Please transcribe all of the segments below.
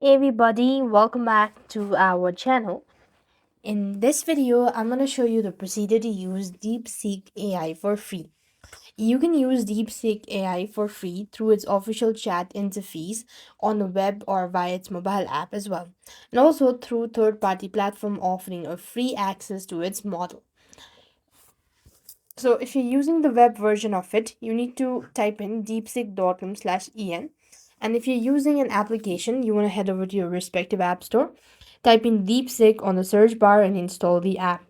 Hey everybody, welcome back to our channel. In this video, I'm going to show you the procedure to use Deepseek AI for free. You can use Deepseek AI for free through its official chat interface on the web or via its mobile app as well, and also through third-party platform offering a free access to its model. So if you're using the web version of it, you need to type in deepseek.com/en. And if you're using an application, you want to head over to your respective app store, type in DeepSeek on the search bar and install the app.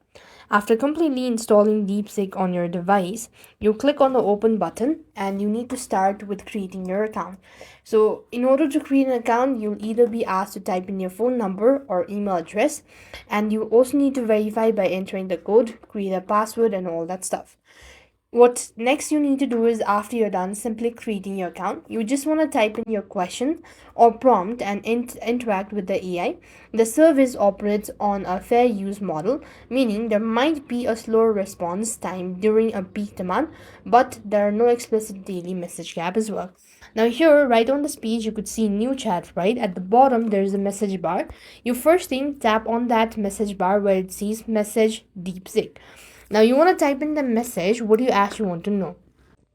After completely installing DeepSeek on your device, you click on the open button and you need to start with creating your account. So in order to create an account, you'll either be asked to type in your phone number or email address, and you also need to verify by entering the code, create a password and all that stuff. What next you need to do is, after you're done simply creating your account, you just want to type in your question or prompt and interact with the AI. The service operates on a fair use model, meaning there might be a slower response time during a peak demand, but there are no explicit daily message cap as well. Now here, right on this page, you could see new chat. Right at the bottom, there is a message bar. You first thing tap on that message bar where it says message DeepSeek. Now you want to type in the message what you actually want to know.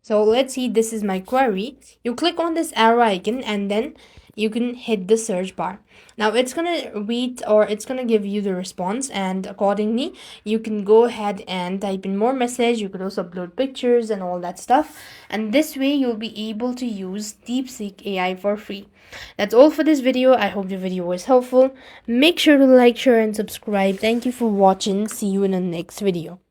So let's see, this is my query. You click on this arrow icon and then you can hit the search bar. Now it's gonna read, or it's gonna give you the response, and accordingly you can go ahead and type in more message. You could also upload pictures and all that stuff, and this way you'll be able to use Deepseek AI for free. That's all for this video. I hope the video was helpful. Make sure to like, share and subscribe. Thank you for watching. See you in the next video.